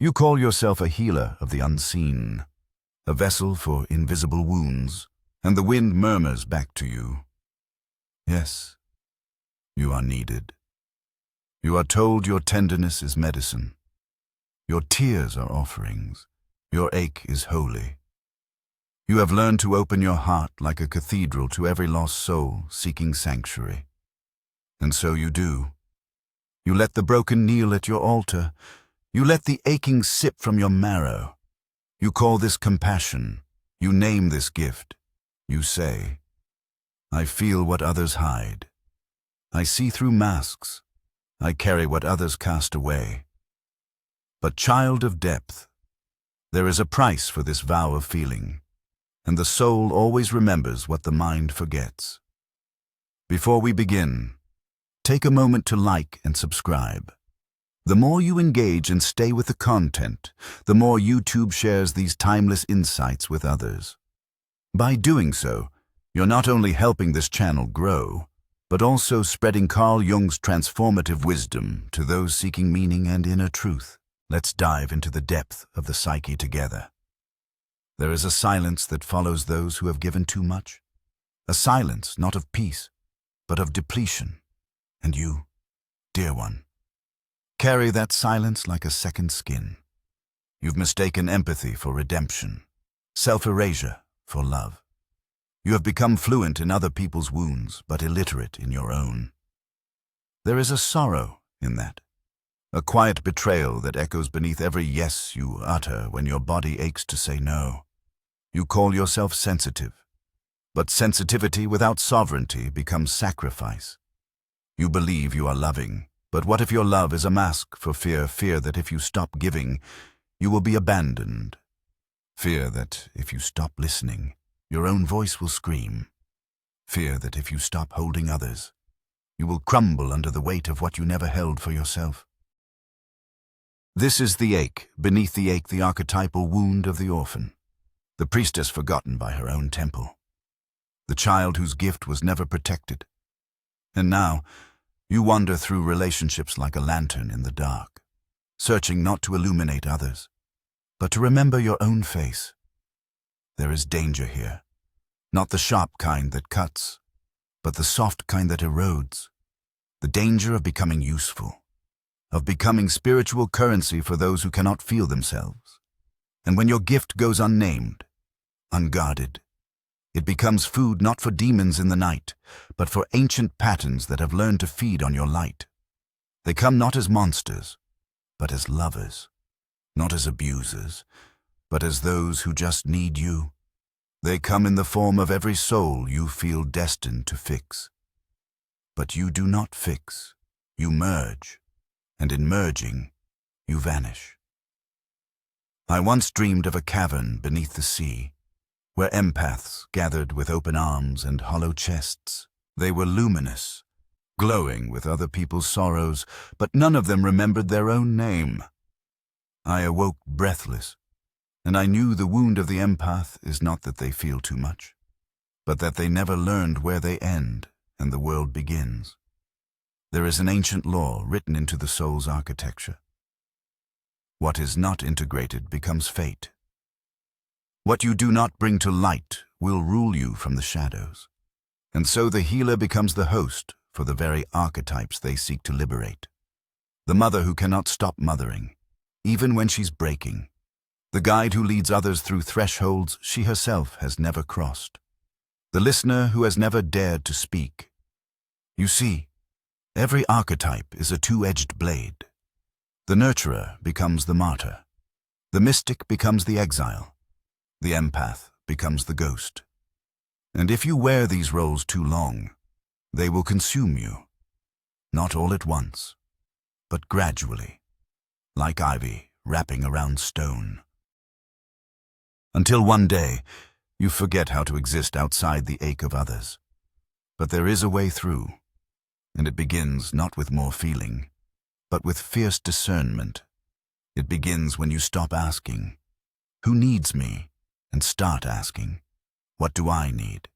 You call yourself a healer of the unseen, a vessel for invisible wounds, and the wind murmurs back to you. Yes, you are needed. You are told your tenderness is medicine. Your tears are offerings. Your ache is holy. You have learned to open your heart like a cathedral to every lost soul seeking sanctuary. And so you do. You let the broken kneel at your altar. You let the aching sip from your marrow. You call this compassion. You name this gift. You say, I feel what others hide. I see through masks. I carry what others cast away. But child of depth, there is a price for this vow of feeling, and the soul always remembers what the mind forgets. Before we begin, take a moment to like and subscribe. The more you engage and stay with the content, the more YouTube shares these timeless insights with others. By doing so, you're not only helping this channel grow, but also spreading Carl Jung's transformative wisdom to those seeking meaning and inner truth. Let's dive into the depth of the psyche together. There is a silence that follows those who have given too much. A silence not of peace, but of depletion. And you, dear one, carry that silence like a second skin. You've mistaken empathy for redemption, self-erasure for love. You have become fluent in other people's wounds, but illiterate in your own. There is a sorrow in that, a quiet betrayal that echoes beneath every yes you utter when your body aches to say no. You call yourself sensitive, but sensitivity without sovereignty becomes sacrifice. You believe you are loving, but what if your love is a mask for fear that if you stop giving, you will be abandoned? Fear that if you stop listening, your own voice will scream. Fear that if you stop holding others, you will crumble under the weight of what you never held for yourself. This is the ache, beneath the ache the archetypal wound of the orphan, the priestess forgotten by her own temple, the child whose gift was never protected. And now, you wander through relationships like a lantern in the dark, searching not to illuminate others, but to remember your own face. There is danger here, not the sharp kind that cuts, but the soft kind that erodes, the danger of becoming useful, of becoming spiritual currency for those who cannot feel themselves. And when your gift goes unnamed, unguarded, it becomes food not for demons in the night, but for ancient patterns that have learned to feed on your light. They come not as monsters, but as lovers, not as abusers, but as those who just need you. They come in the form of every soul you feel destined to fix. But you do not fix, you merge. And in merging, you vanish. I once dreamed of a cavern beneath the sea, where empaths gathered with open arms and hollow chests. They were luminous, glowing with other people's sorrows, but none of them remembered their own name. I awoke breathless, and I knew the wound of the empath is not that they feel too much, but that they never learned where they end and the world begins. There is an ancient law written into the soul's architecture. What is not integrated becomes fate. What you do not bring to light will rule you from the shadows. And so the healer becomes the host for the very archetypes they seek to liberate. The mother who cannot stop mothering, even when she's breaking. The guide who leads others through thresholds she herself has never crossed. The listener who has never dared to speak. You see, every archetype is a two-edged blade. The nurturer becomes the martyr. The mystic becomes the exile. The empath becomes the ghost. And if you wear these roles too long, they will consume you. Not all at once, but gradually, like ivy wrapping around stone. Until one day, you forget how to exist outside the ache of others. But there is a way through. And it begins not with more feeling, but with fierce discernment. It begins when you stop asking, who needs me? And start asking, what do I need?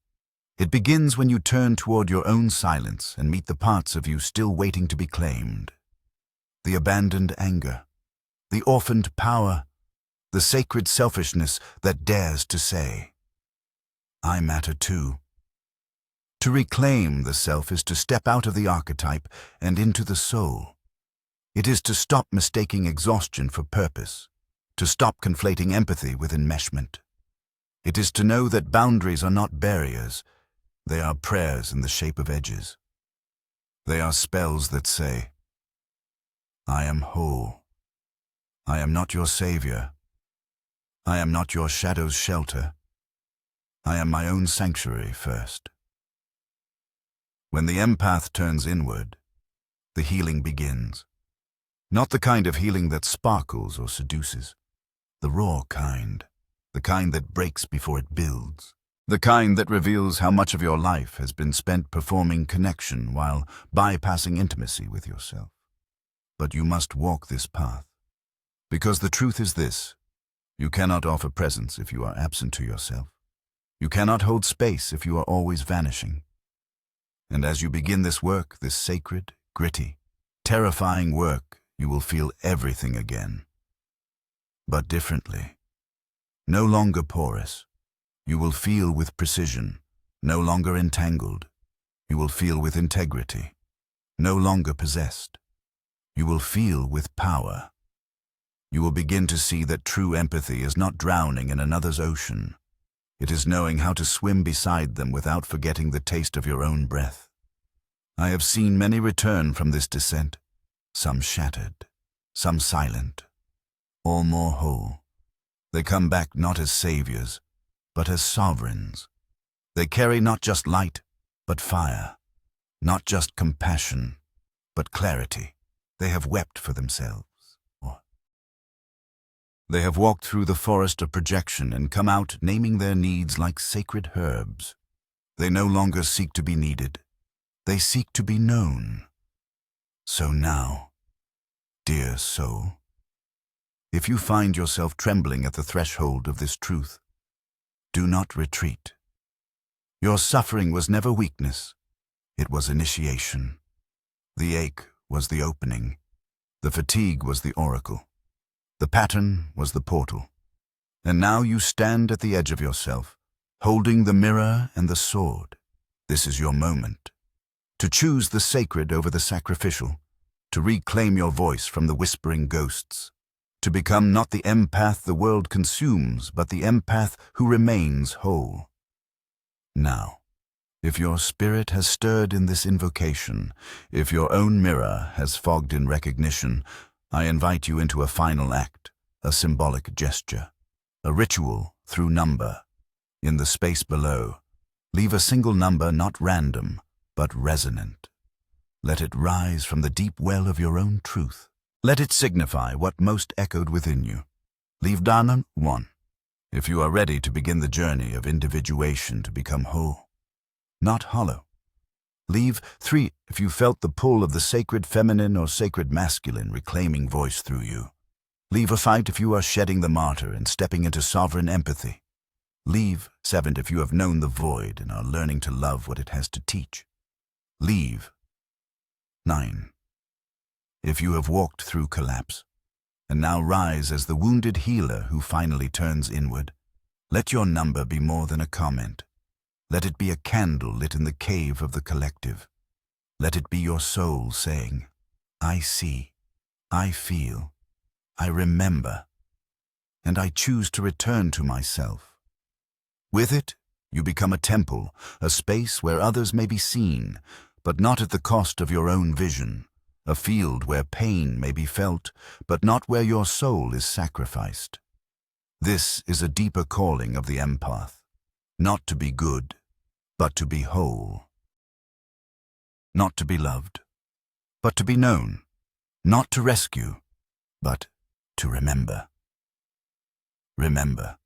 It begins when you turn toward your own silence and meet the parts of you still waiting to be claimed. The abandoned anger, the orphaned power, the sacred selfishness that dares to say, I matter too. To reclaim the self is to step out of the archetype and into the soul. It is to stop mistaking exhaustion for purpose, to stop conflating empathy with enmeshment. It is to know that boundaries are not barriers, they are prayers in the shape of edges. They are spells that say, I am whole. I am not your savior. I am not your shadow's shelter. I am my own sanctuary first. When the empath turns inward, the healing begins. Not the kind of healing that sparkles or seduces, the raw kind, the kind that breaks before it builds, the kind that reveals how much of your life has been spent performing connection while bypassing intimacy with yourself. But you must walk this path, because the truth is this: you cannot offer presence if you are absent to yourself. You cannot hold space if you are always vanishing. And as you begin this work, this sacred, gritty, terrifying work, you will feel everything again. But differently. No longer porous. You will feel with precision, no longer entangled. You will feel with integrity, no longer possessed. You will feel with power. You will begin to see that true empathy is not drowning in another's ocean. It is knowing how to swim beside them without forgetting the taste of your own breath. I have seen many return from this descent, some shattered, some silent, all more whole. They come back not as saviors, but as sovereigns. They carry not just light, but fire, not just compassion, but clarity. They have wept for themselves. They have walked through the forest of projection and come out naming their needs like sacred herbs. They no longer seek to be needed. They seek to be known. So now, dear soul, if you find yourself trembling at the threshold of this truth, do not retreat. Your suffering was never weakness. It was initiation. The ache was the opening. The fatigue was the oracle. The pattern was the portal. And now you stand at the edge of yourself, holding the mirror and the sword. This is your moment. To choose the sacred over the sacrificial, to reclaim your voice from the whispering ghosts, to become not the empath the world consumes, but the empath who remains whole. Now, if your spirit has stirred in this invocation, if your own mirror has fogged in recognition, I invite you into a final act, a symbolic gesture, a ritual through number. In the space below, leave a single number not random, but resonant. Let it rise from the deep well of your own truth. Let it signify what most echoed within you. Leave down 1, if you are ready to begin the journey of individuation to become whole, not hollow. Leave 3 if you felt the pull of the sacred feminine or sacred masculine reclaiming voice through you. Leave a 5 if you are shedding the martyr and stepping into sovereign empathy. Leave 7 if you have known the void and are learning to love what it has to teach. Leave 9 if you have walked through collapse and now rise as the wounded healer who finally turns inward. Let your number be more than a comment. Let it be a candle lit in the cave of the collective. Let it be your soul saying, I see, I feel, I remember, and I choose to return to myself. With it, you become a temple, a space where others may be seen, but not at the cost of your own vision, a field where pain may be felt, but not where your soul is sacrificed. This is a deeper calling of the empath, not to be good, but to be whole. Not to be loved, but to be known. Not to rescue, but to remember. Remember.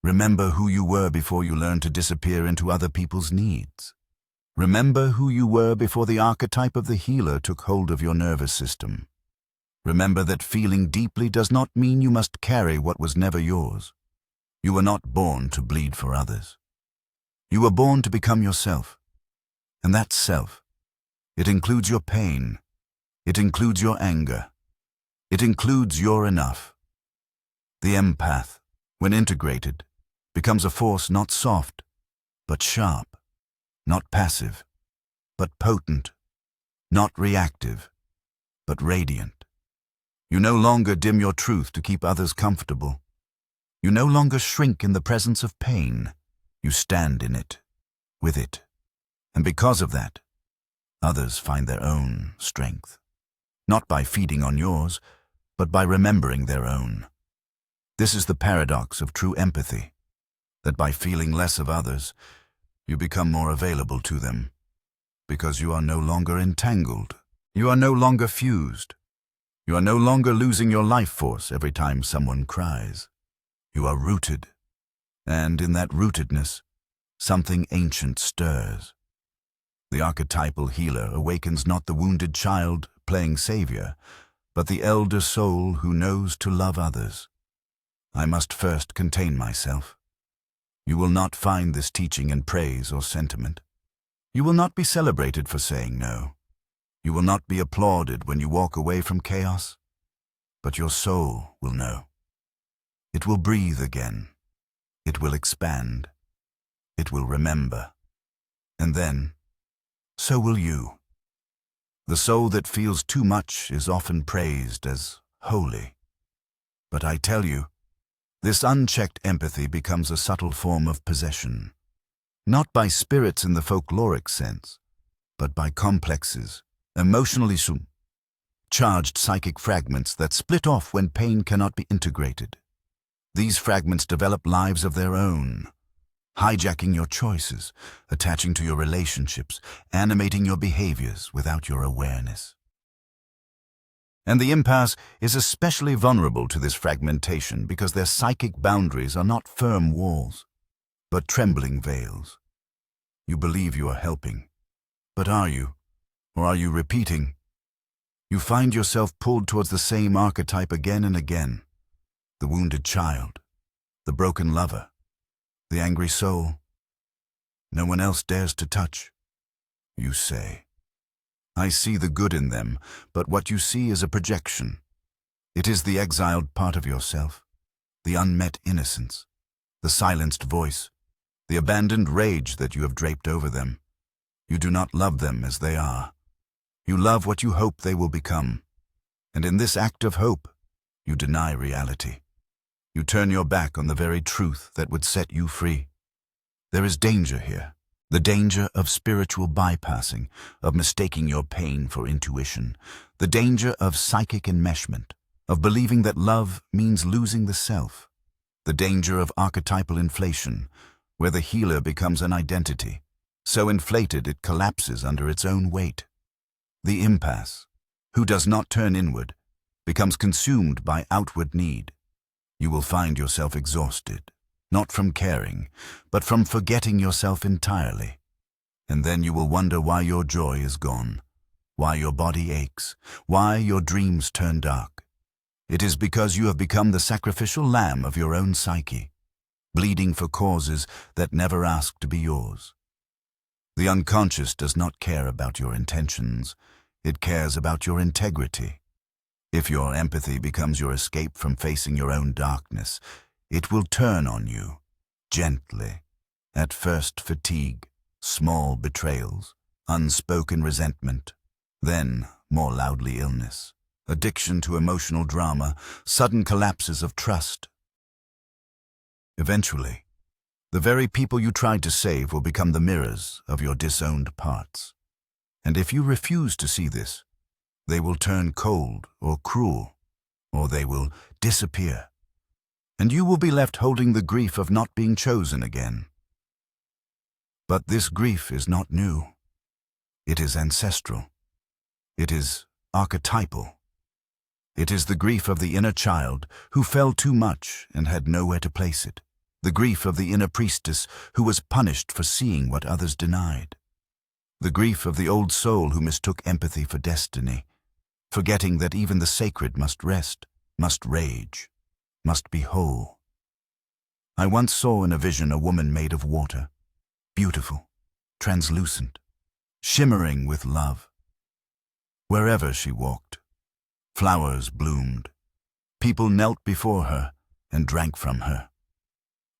Remember who you were before you learned to disappear into other people's needs. Remember who you were before the archetype of the healer took hold of your nervous system. Remember that feeling deeply does not mean you must carry what was never yours. You were not born to bleed for others. You were born to become yourself. And that self, it includes your pain. It includes your anger. It includes your enough. The empath, when integrated, becomes a force not soft, but sharp, not passive, but potent, not reactive, but radiant. You no longer dim your truth to keep others comfortable. You no longer shrink in the presence of pain. You stand in it, with it. And because of that, others find their own strength. Not by feeding on yours, but by remembering their own. This is the paradox of true empathy, that by feeling less of others, you become more available to them, because you are no longer entangled. You are no longer fused. You are no longer losing your life force every time someone cries. You are rooted, and in that rootedness, something ancient stirs. The archetypal healer awakens not the wounded child playing savior, but the elder soul who knows to love others. I must first contain myself. You will not find this teaching in praise or sentiment. You will not be celebrated for saying no. You will not be applauded when you walk away from chaos, but your soul will know. It will breathe again. It will expand. It will remember. And then, so will you. The soul that feels too much is often praised as holy. But I tell you, this unchecked empathy becomes a subtle form of possession, not by spirits in the folkloric sense, but by complexes, emotionally charged psychic fragments that split off when pain cannot be integrated. These fragments develop lives of their own, hijacking your choices, attaching to your relationships, animating your behaviors without your awareness. And the empath is especially vulnerable to this fragmentation because their psychic boundaries are not firm walls, but trembling veils. You believe you are helping, but are you? Or are you repeating? You find yourself pulled towards the same archetype again and again. The wounded child, the broken lover, the angry soul. No one else dares to touch. You say, I see the good in them, but what you see is a projection. It is the exiled part of yourself, the unmet innocence, the silenced voice, the abandoned rage that you have draped over them. You do not love them as they are. You love what you hope they will become. And in this act of hope, you deny reality. You turn your back on the very truth that would set you free. There is danger here. The danger of spiritual bypassing, of mistaking your pain for intuition. The danger of psychic enmeshment, of believing that love means losing the self. The danger of archetypal inflation, where the healer becomes an identity, so inflated it collapses under its own weight. The empath, who does not turn inward, becomes consumed by outward need. You will find yourself exhausted, not from caring, but from forgetting yourself entirely. And then you will wonder why your joy is gone, why your body aches, why your dreams turn dark. It is because you have become the sacrificial lamb of your own psyche, bleeding for causes that never asked to be yours. The unconscious does not care about your intentions, it cares about your integrity. If your empathy becomes your escape from facing your own darkness, it will turn on you, gently. At first fatigue, small betrayals, unspoken resentment, then, more loudly, illness, addiction to emotional drama, sudden collapses of trust. Eventually, the very people you tried to save will become the mirrors of your disowned parts. And if you refuse to see this, they will turn cold or cruel, or they will disappear. And you will be left holding the grief of not being chosen again. But this grief is not new. It is ancestral. It is archetypal. It is the grief of the inner child who fell too much and had nowhere to place it. The grief of the inner priestess who was punished for seeing what others denied. The grief of the old soul who mistook empathy for destiny, forgetting that even the sacred must rest, must rage, must be whole. I once saw in a vision a woman made of water, beautiful, translucent, shimmering with love. Wherever she walked, Flowers bloomed. People knelt before her and drank from her.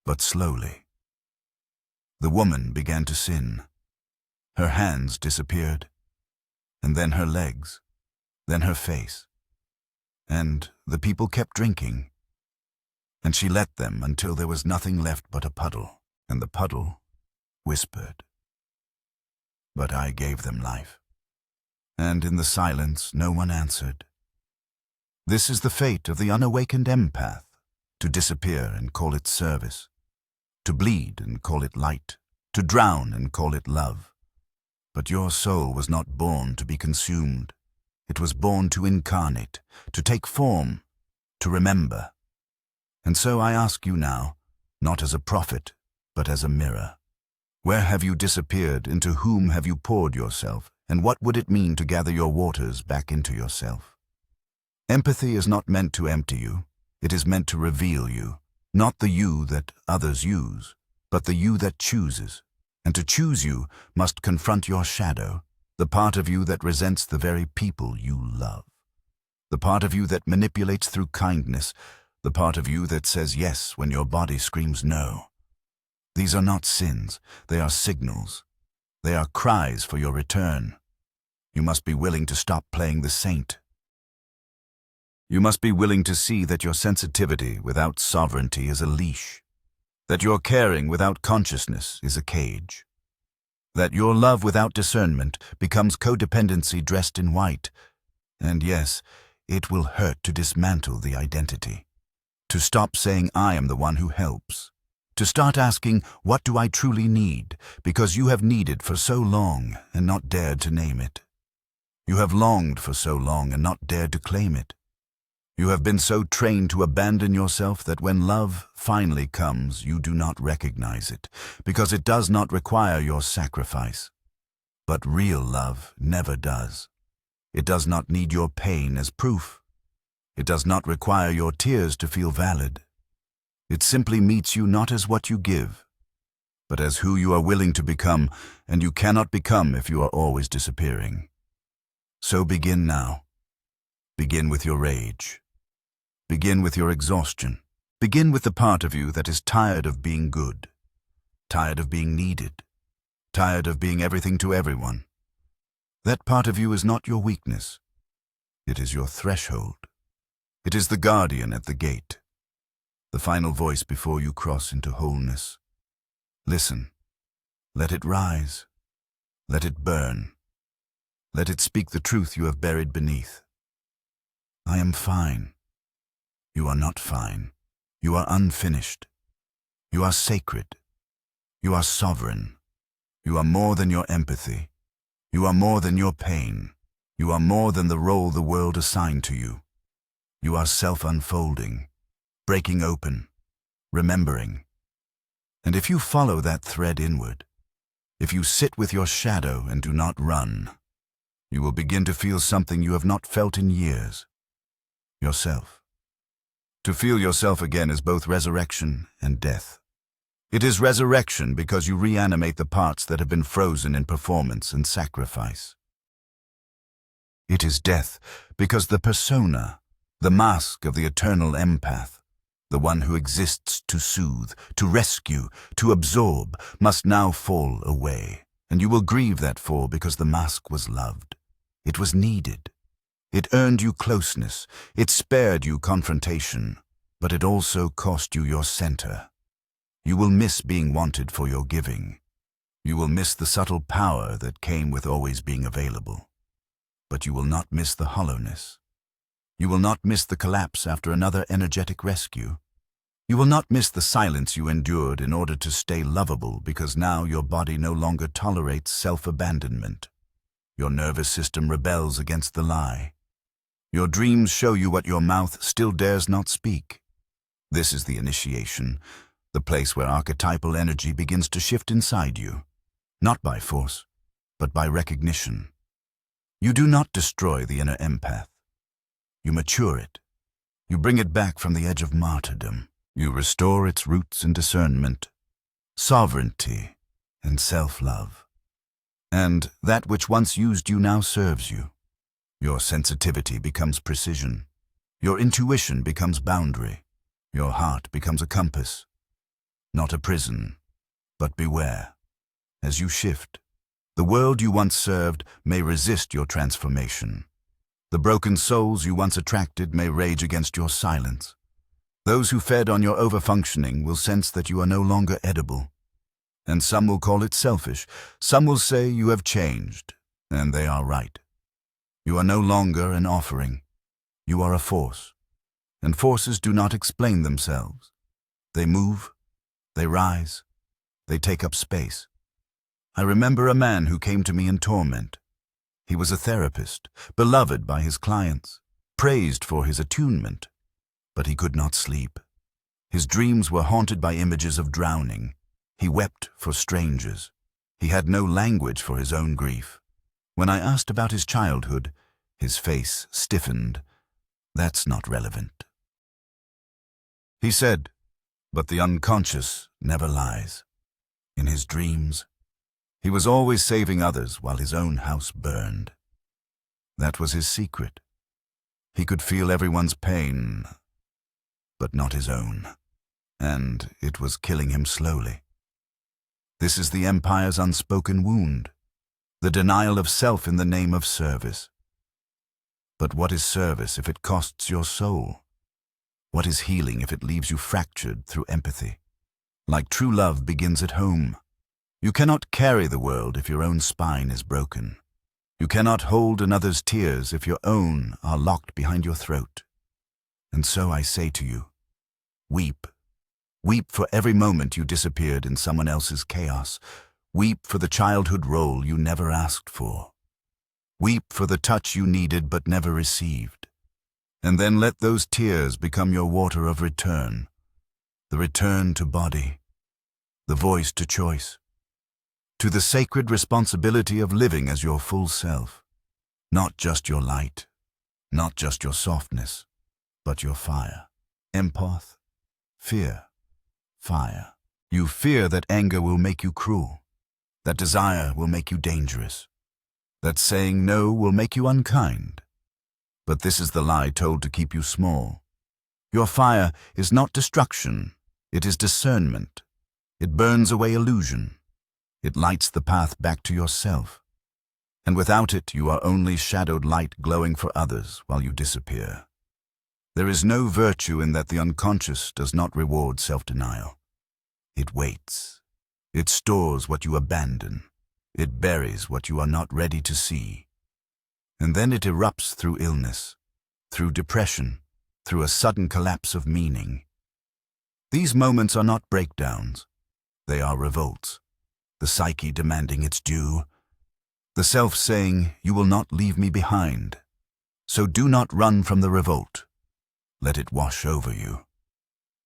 But slowly, the woman began to sin. Her hands disappeared, and then her legs, then her face. And the people kept drinking, and she let them until there was nothing left but a puddle, and the puddle whispered. But I gave them life, and in the silence no one answered. This is the fate of the unawakened empath, to disappear and call it service, to bleed and call it light, to drown and call it love. But your soul was not born to be consumed. It was born to incarnate, to take form, to remember. And so I ask you now, not as a prophet, but as a mirror. Where have you disappeared? Into whom have you poured yourself? And what would it mean to gather your waters back into yourself? Empathy is not meant to empty you. It is meant to reveal you, not the you that others use, but the you that chooses. And to choose you must confront your shadow, the part of you that resents the very people you love, the part of you that manipulates through kindness, the part of you that says yes when your body screams no. These are not sins, they are signals. They are cries for your return. You must be willing to stop playing the saint. You must be willing to see that your sensitivity without sovereignty is a leash, that your caring without consciousness is a cage, that your love without discernment becomes codependency dressed in white. And yes, it will hurt to dismantle the identity, to stop saying I am the one who helps, to start asking, what do I truly need, because you have needed for so long and not dared to name it. You have longed for so long and not dared to claim it. You have been so trained to abandon yourself that when love finally comes, you do not recognize it, because it does not require your sacrifice. But real love never does. It does not need your pain as proof. It does not require your tears to feel valid. It simply meets you not as what you give, but as who you are willing to become, and you cannot become if you are always disappearing. So begin now. Begin with your rage. Begin with your exhaustion. Begin with the part of you that is tired of being good, tired of being needed, tired of being everything to everyone. That part of you is not your weakness. It is your threshold. It is the guardian at the gate, the final voice before you cross into wholeness. Listen. Let it rise. Let it burn. Let it speak the truth you have buried beneath. I am fine. You are not fine. You are unfinished. You are sacred. You are sovereign. You are more than your empathy. You are more than your pain. You are more than the role the world assigned to you. You are self-unfolding, breaking open, remembering. And if you follow that thread inward, if you sit with your shadow and do not run, you will begin to feel something you have not felt in years. Yourself. To feel yourself again is both resurrection and death. It is resurrection because you reanimate the parts that have been frozen in performance and sacrifice. It is death because the persona, the mask of the eternal empath, the one who exists to soothe, to rescue, to absorb, must now fall away, and you will grieve that fall because the mask was loved. It was needed. It earned you closeness. It spared you confrontation, but it also cost you your center. You will miss being wanted for your giving. You will miss the subtle power that came with always being available. But you will not miss the hollowness. You will not miss the collapse after another energetic rescue. You will not miss the silence you endured in order to stay lovable, because now your body no longer tolerates self-abandonment. Your nervous system rebels against the lie. Your dreams show you what your mouth still dares not speak. This is the initiation, the place where archetypal energy begins to shift inside you, not by force, but by recognition. You do not destroy the inner empath. You mature it. You bring it back from the edge of martyrdom. You restore its roots in discernment, sovereignty, and self-love. And that which once used you now serves you. Your sensitivity becomes precision. Your intuition becomes boundary. Your heart becomes a compass. Not a prison, but beware. As you shift, the world you once served may resist your transformation. The broken souls you once attracted may rage against your silence. Those who fed on your overfunctioning will sense that you are no longer edible. And some will call it selfish. Some will say you have changed, and they are right. You are no longer an offering. You are a force. And forces do not explain themselves. They move, they rise, they take up space. I remember a man who came to me in torment. He was a therapist, beloved by his clients, praised for his attunement, but he could not sleep. His dreams were haunted by images of drowning. He wept for strangers. He had no language for his own grief. When I asked about his childhood, his face stiffened. That's not relevant. He said, but the unconscious never lies. In his dreams, he was always saving others while his own house burned. That was his secret. He could feel everyone's pain, but not his own. And it was killing him slowly. This is the empire's unspoken wound, the denial of self in the name of service. But what is service if it costs your soul? What is healing if it leaves you fractured through empathy? Like true love begins at home. You cannot carry the world if your own spine is broken. You cannot hold another's tears if your own are locked behind your throat. And so I say to you, weep. Weep for every moment you disappeared in someone else's chaos. Weep for the childhood role you never asked for. Weep for the touch you needed but never received. And then let those tears become your water of return. The return to body, the voice to choice, to the sacred responsibility of living as your full self. Not just your light, not just your softness, but your fire. Empath, fear, fire. You fear that anger will make you cruel, that desire will make you dangerous, that saying no will make you unkind. But this is the lie told to keep you small. Your fire is not destruction, it is discernment. It burns away illusion. It lights the path back to yourself. And without it, you are only shadowed light glowing for others while you disappear. There is no virtue in that the unconscious does not reward self-denial. It waits. It stores what you abandon. It buries what you are not ready to see. And then it erupts through illness, through depression, through a sudden collapse of meaning. These moments are not breakdowns. They are revolts. The psyche demanding its due. The self saying, you will not leave me behind. So do not run from the revolt. Let it wash over you.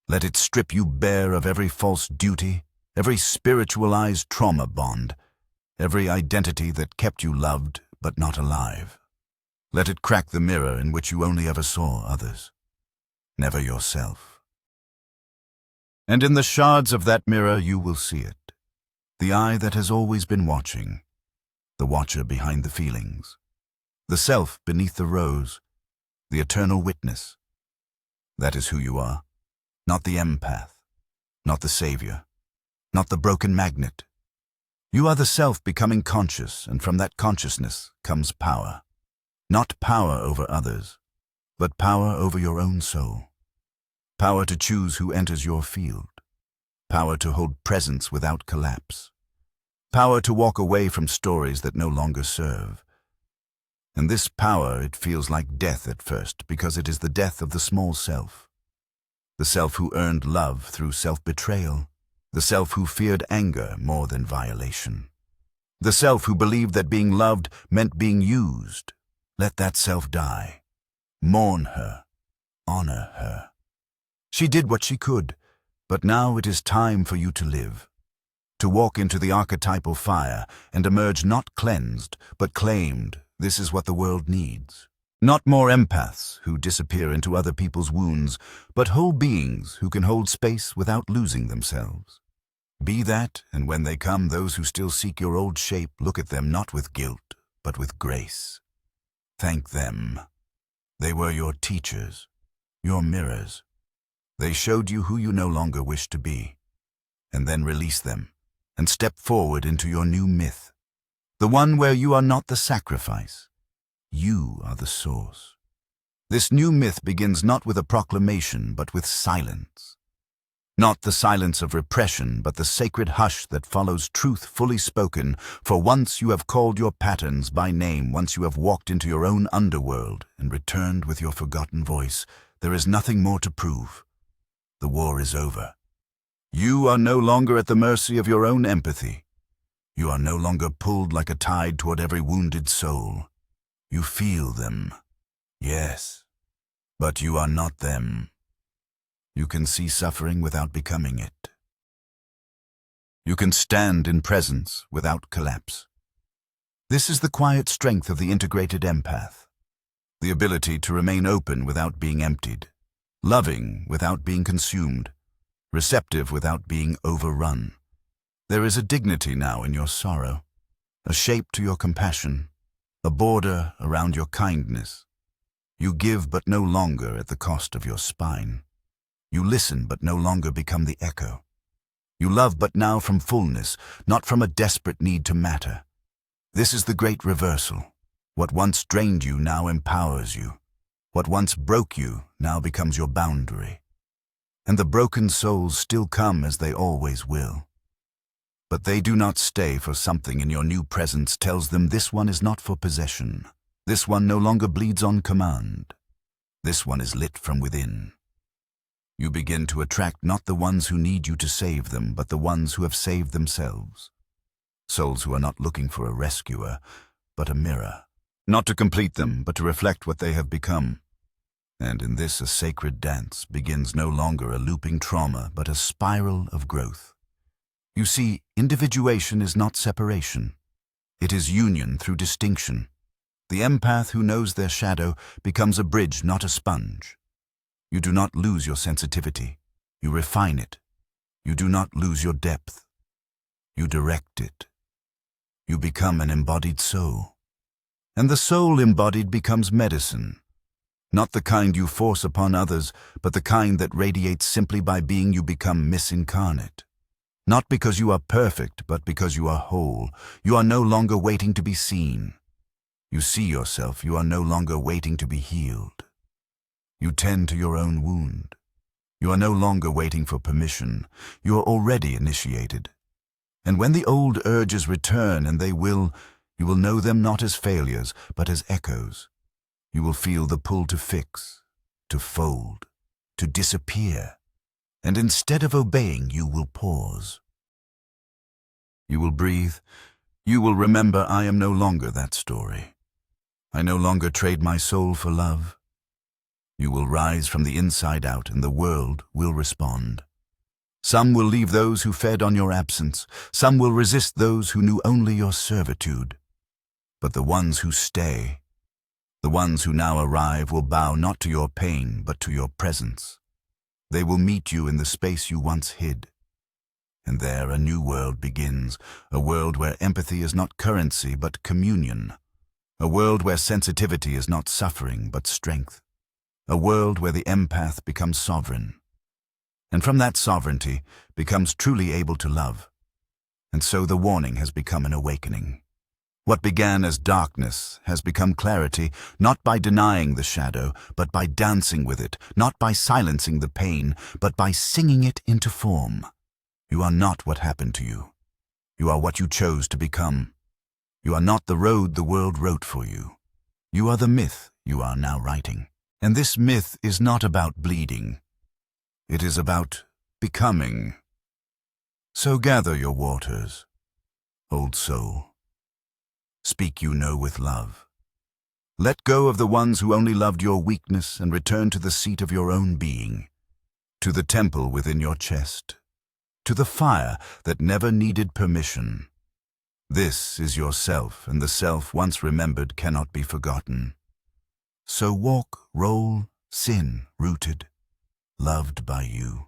Let it strip you bare of every false duty, every spiritualized trauma bond, every identity that kept you loved but not alive. Let it crack the mirror in which you only ever saw others, never yourself. And in the shards of that mirror you will see it, the eye that has always been watching, the watcher behind the feelings, the self beneath the rose, the eternal witness. That is who you are, not the empath, not the savior, not the broken magnet. You are the self becoming conscious, and from that consciousness comes power. Not power over others, but power over your own soul. Power to choose who enters your field. Power to hold presence without collapse. Power to walk away from stories that no longer serve. And this power, it feels like death at first, because it is the death of the small self. The self who earned love through self-betrayal. The self who feared anger more than violation. The self who believed that being loved meant being used. Let that self die. Mourn her. Honor her. She did what she could, but now it is time for you to live. To walk into the archetypal fire and emerge not cleansed, but claimed. This is what the world needs. Not more empaths who disappear into other people's wounds, but whole beings who can hold space without losing themselves. Be that, and when they come, those who still seek your old shape, look at them not with guilt, but with grace. Thank them. They were your teachers, your mirrors. They showed you who you no longer wish to be. And then release them and step forward into your new myth. The one where you are not the sacrifice. You are the source. This new myth begins not with a proclamation, but with silence. Not the silence of repression, but the sacred hush that follows truth fully spoken, for once you have called your patterns by name, once you have walked into your own underworld and returned with your forgotten voice, there is nothing more to prove. The war is over. You are no longer at the mercy of your own empathy. You are no longer pulled like a tide toward every wounded soul. You feel them. Yes, but you are not them. You can see suffering without becoming it. You can stand in presence without collapse. This is the quiet strength of the integrated empath. The ability to remain open without being emptied, loving without being consumed, receptive without being overrun. There is a dignity now in your sorrow, a shape to your compassion, a border around your kindness. You give but no longer at the cost of your spine. You listen but no longer become the echo. You love but now from fullness, not from a desperate need to matter. This is the great reversal. What once drained you now empowers you. What once broke you now becomes your boundary. And the broken souls still come as they always will. But they do not stay, for something in your new presence tells them this one is not for possession. This one no longer bleeds on command. This one is lit from within. You begin to attract not the ones who need you to save them, but the ones who have saved themselves. Souls who are not looking for a rescuer, but a mirror. Not to complete them, but to reflect what they have become. And in this a sacred dance begins no longer a looping trauma, but a spiral of growth. You see, individuation is not separation. It is union through distinction. The empath who knows their shadow becomes a bridge, not a sponge. You do not lose your sensitivity. You refine it. You do not lose your depth. You direct it. You become an embodied soul. And the soul embodied becomes medicine. Not the kind you force upon others, but the kind that radiates simply by being. You become misincarnate. Not because you are perfect, but because you are whole. You are no longer waiting to be seen. You see yourself. You are no longer waiting to be healed. You tend to your own wound. You are no longer waiting for permission. You are already initiated. And when the old urges return, and they will, you will know them not as failures, but as echoes. You will feel the pull to fix, to fold, to disappear. And instead of obeying, you will pause. You will breathe. You will remember, I am no longer that story. I no longer trade my soul for love. You will rise from the inside out, and the world will respond. Some will leave those who fed on your absence. Some will resist those who knew only your servitude. But the ones who stay, the ones who now arrive, will bow not to your pain, but to your presence. They will meet you in the space you once hid. And there a new world begins, a world where empathy is not currency, but communion. A world where sensitivity is not suffering, but strength. A world where the empath becomes sovereign. And from that sovereignty becomes truly able to love. And so the warning has become an awakening. What began as darkness has become clarity, not by denying the shadow, but by dancing with it, not by silencing the pain, but by singing it into form. You are not what happened to you. You are what you chose to become. You are not the road the world wrote for you. You are the myth you are now writing. And this myth is not about bleeding. It is about becoming. So gather your waters, old soul. Speak you know with love. Let go of the ones who only loved your weakness and return to the seat of your own being, to the temple within your chest, to the fire that never needed permission. This is yourself, and the self once remembered cannot be forgotten. So walk, roll, sin, rooted, loved by you.